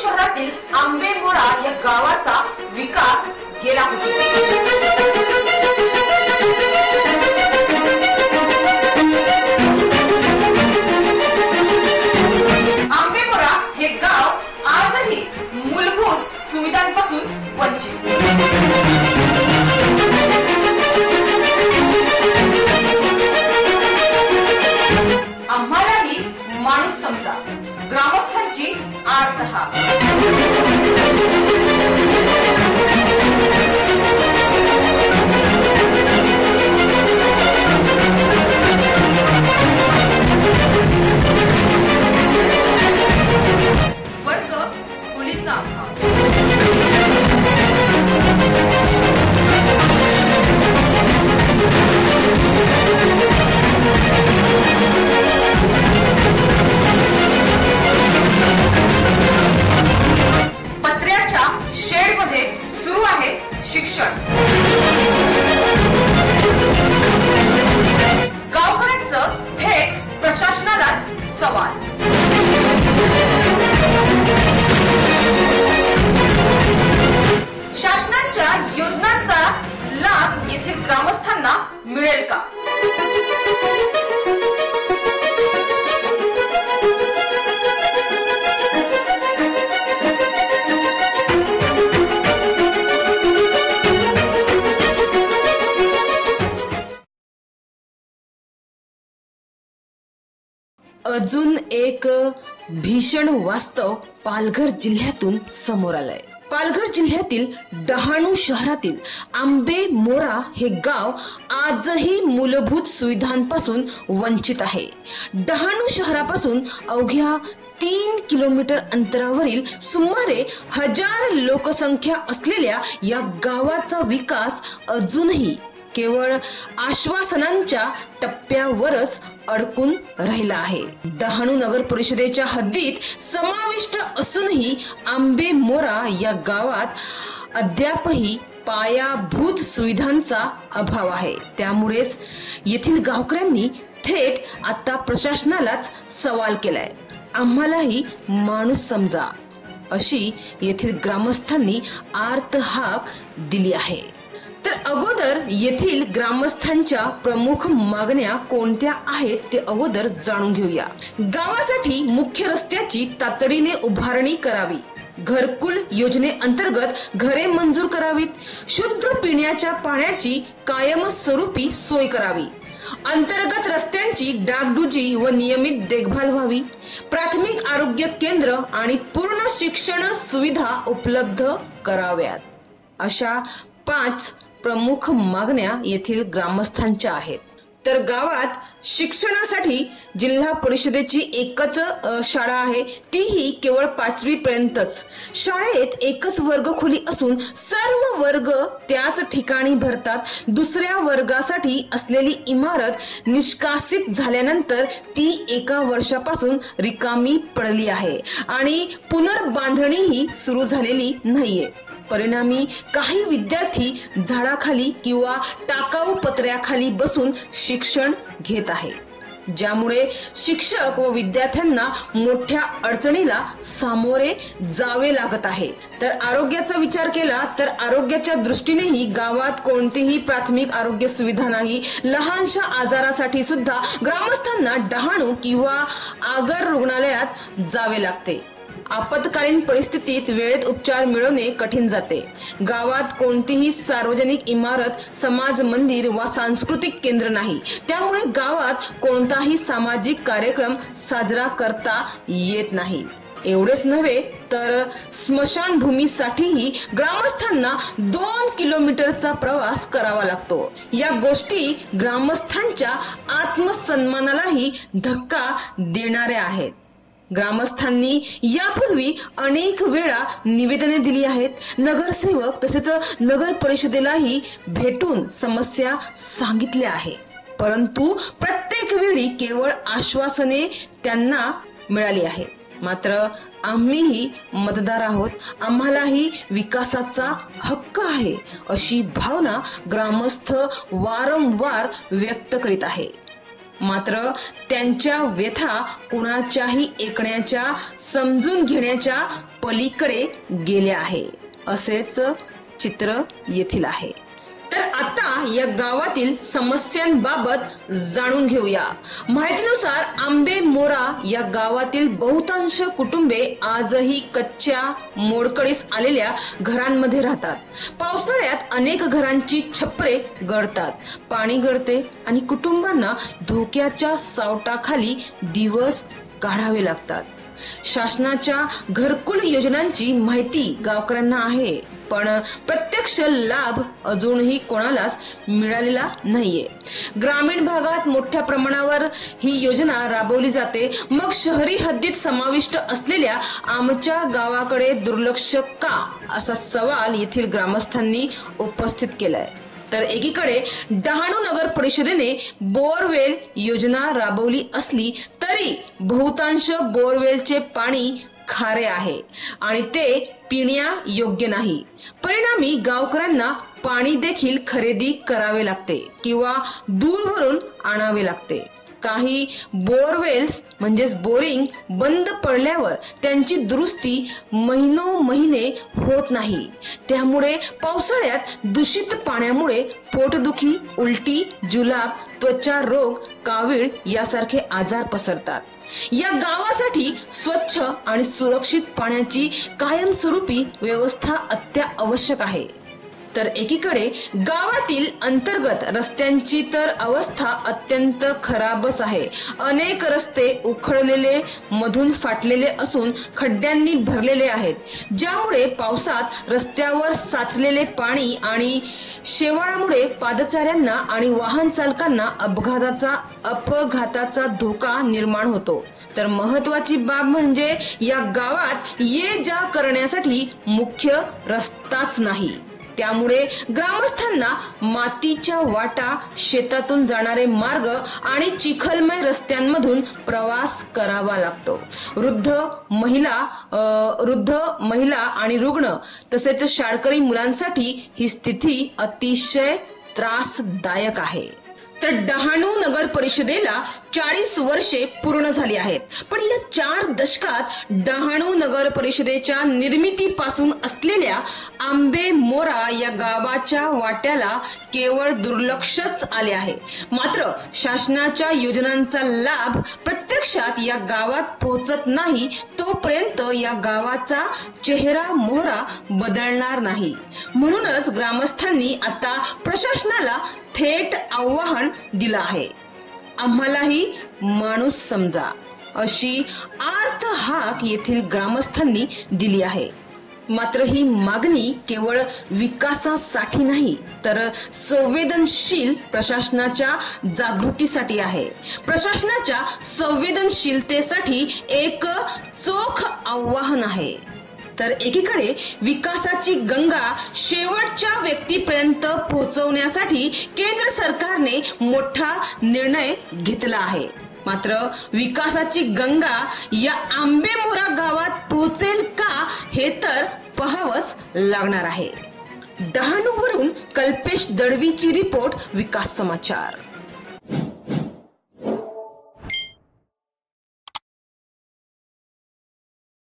शहरातील आंबेमोरा या गावाचा विकास गेला होता। आंबेमोरा हे गाव आजही मूलभूत सुविधांपासून वंचित। आम्हालाही माणूस समजा, ग्रामस्थांची आर्त हा। वर्ग खोलीचा अभाव, पत्र्याच्या शेड मध्ये सुरू आहे शिक्षण। गावकऱ्यांचं थेट प्रशासनालाच सवाल। शासनाच्या योजनांचा लाभ येथील ग्रामस्थांना मिळेल का? अजून एक भीषण वास्तव पालघर जिल्ह्यातून समोर आलंय। पालघर जिल्ह्यातील डहाणू शहरातील आंबेमोरा हे गाव आजही मूलभूत सुविधांपासून वंचित आहे। डहाणू शहरापासून अवघ्या 3 किलोमीटर अंतरावरील सुमारे 1000 लोकसंख्या असलेल्या या गावाचा विकास अजूनही केवळ आश्वासनांच्या टप्प्यावरच अडकून राहिला आहे। डहाणू नगर परिषदेच्या हद्दीत समाविष्ट असूनही आंबेमोरा या गावात अद्यापही पायाभूत सुविधांचा अभाव आहे। त्यामुळेच येथील गावकऱ्यांनी थेट आता प्रशासनालाच सवाल केलाय। आम्हालाही माणूस समजा, अशी येथील ग्रामस्थांनी आर्त हाक दिली आहे। तर अगोदर येथील ग्रामस्थांच्या प्रमुख मागण्या कोणत्या आहेत ते अगोदर जाणून घेऊया। गावासाठी मुख्य रस्त्याची तातडीने उभारणी करावी, घरकुल योजनेअंतर्गत घरे मंजूर करावीत, शुद्ध पिण्याच्या पाण्याची कायमस्वरूपी सोय करावी, अंतर्गत रस्त्यांची डागडुजी व नियमित देखभाल व्हावी, प्राथमिक आरोग्य केंद्र आणि पूर्ण शिक्षण सुविधा उपलब्ध कराव्यात, अशा 5 प्रमुख मागण्या येथील ग्रामस्थांच्या आहेत। तर गावात शिक्षणासाठी जिल्हा परिषदेची एकच शाळा आहे, तीही केवळ 5वी पर्यंतच। शाळेत एकच वर्गखोली असून सर्व वर्ग त्याच ठिकाणी भरतात। दुसऱ्या वर्गासाठी असलेली इमारत निष्कासित झाल्यानंतर ती एका वर्षापासून रिकामी पडली आहे आणि पुनर्बांधणीही सुरू झालेली नाहीये। परिणामी काही विद्यार्थी झाडाखाली किंवा टाकाऊ पत्र्याखाली बसून शिक्षण घेत आहे, ज्यामुळे शिक्षक व विद्यार्थ्यांना मोठ्या अडचणीला सामोरे जावे लागत आहे। तर आरोग्याचा विचार केला तर आरोग्याच्या दृष्टीनेही गावात कोणतीही प्राथमिक आरोग्य सुविधा नाही। लहानशा आजारासाठी सुद्धा ग्रामस्थांना डहाणू किंवा आगर रुग्णालयात जावे लागते। आपत्कालीन परिस्थितीत वेळेत उपचार मिळवणे कठीण जाते। गावात कोणतीही सार्वजनिक इमारत, समाज मंदिर वा सांस्कृतिक केंद्र नाही, त्यामुळे गावात कोणताही सामाजिक कार्यक्रम साजरा करता येत नाही। एवढेच नव्हे तर स्मशानभूमीसाठीही ग्रामस्थांना 2 किलोमीटरचा प्रवास करावा लागतो। या गोष्टी ग्रामस्थांच्या आत्मसन्मानालाही धक्का देणाऱ्या आहेत। ग्रामस्थांनी यापूर्वी अनेक वेळा निवेदने दिली आहेत। नगरसेवक तसेच नगर परिषदेलाही भेटून समस्या सांगितल्या आहे, परंतु प्रत्येक वेळी केवळ आश्वासने त्यांना मिळाली आहे। मात्र आम्हीही मतदार आहोत, आम्हालाही विकासाचा हक्क आहे, अशी भावना ग्रामस्थ वारंवार व्यक्त करीत आहे। मात्र त्यांच्या व्यथा कुणाच्याही ऐकण्याच्या, समजून घेण्याच्या पलीकडे गेल्या आहे, असेच चित्र येथील आहे. तर आता या गावातील समस्यांबाबत जाणून घेऊया. माहितीनुसार आंबेमोरा या गावातील बहुतांश कुटुंबे आजही कच्च्या, मोडकळीस आलेल्या घरांमध्ये राहतात. पावसाळ्यात अनेक घरांची छपरे गळतात, पाणी गळते आणि कुटुंबांना धोक्याच्या सावटाखाली दिवस काढावे लागतात. शासनाच्या घरकुल योजनांची माहिती गावकऱ्यांना आहे, पण प्रत्यक्ष लाभ अजूनही कोणालाच मिळालेला नाहीये. ग्रामीण भागात मोठ्या प्रमाणावर ही योजना राबवली जाते, मग शहरी हद्दीत समाविष्ट असलेल्या आमच्या गावाकडे दुर्लक्ष का, असा सवाल येथील ग्रामस्थांनी उपस्थित केलाय. तर एकीकडे डहाणू नगर परिषदेने बोरवेल योजना राबवली असली तरी बहुतांश बोरवेलचे पाणी खारे आहे आणि ते पिण्यायोग्य नाही. परिणामी गावकऱ्यांना पाणी देखील खरेदी करावे लागते किंवा दूरवरून आणावे लागते. काही बोरवेल्स म्हणजेच बोरिंग बंद पडल्यावर त्यांची दुरुस्ती महिनोमहिने होत नाही. त्यामुळे पावसाळ्यात दूषित पाण्यामुळे पोटदुखी, उलटी, जुलाब, त्वचा रोग, कावीळ यासारखे आजार पसरतात. या गावासाठी स्वच्छ आणि सुरक्षित पाण्याची कायमस्वरूपी व्यवस्था अत्यावश्यक आहे. तर एकीकडे गावातील अंतर्गत रस्त्यांची तर अवस्था अत्यंत खराबच आहे. अनेक रस्ते उखडलेले, मधून फाटलेले असून खड्ड्यांनी भरलेले आहेत, ज्यामुळे पावसात रस्त्यावर साचलेले पाणी आणि शेवाळामुळे पादचाऱ्यांना आणि वाहन चालकांना अपघाताचा धोका निर्माण होतो. तर महत्वाची बाब म्हणजे या गावात ये जा करण्यासाठी मुख्य रस्ताच नाही. त्यामुळे ग्रामस्थांना मातीच्या वाटा, शेतातून जाणारे मार्ग आणि चिखलमय रस्त्यांमधून प्रवास करावा लागतो. वृद्ध महिला आणि रुग्ण तसेच शाळकरी मुलांसाठी ही स्थिती अतिशय त्रासदायक आहे. तर डहाणू नगर परिषदेला 40 वर्षे पूर्ण झाली आहेत, पण या 4 दशकात डहाणू नगर परिषदेच्या निर्मितीपासून असलेल्या आंबेमोरा या गावाच्या वाट्याला केवळ दुर्लक्षच आले आहे. मात्र शासनाच्या योजनांचा लाभ प्रत्यक्षात या गावात पोहोचत नाही तोपर्यंत या गावाचा चेहरा मोहरा बदलणार नाही. म्हणूनच ग्रामस्थांनी आता प्रशासनाला थेट आव्हान दिलं आहे. आम्हालाही माणूस समजा, अशी आर्त हाक येथील ग्रामस्थांनी दिली आहे. मात्र ही मागणी केवळ विकासासाठी नाही, तर संवेदनशील प्रशासनाच्या जागृतीसाठी आहे. प्रशासनाच्या संवेदनशीलतेसाठी एक चोख आव्हान आहे. तर एकीकडे विकासाची गंगा शेवटच्या व्यक्तीपर्यंत पोहोचवण्यासाठी केंद्र सरकारने मोठा निर्णय घेतला आहे. मात्र विकासाची गंगा या आंबेमोरा गावात पोहोचेल का, हे तर पाहावंच लागणार आहे. डहाणूवरून कल्पेश दळवीची रिपोर्ट, विकास समाचार.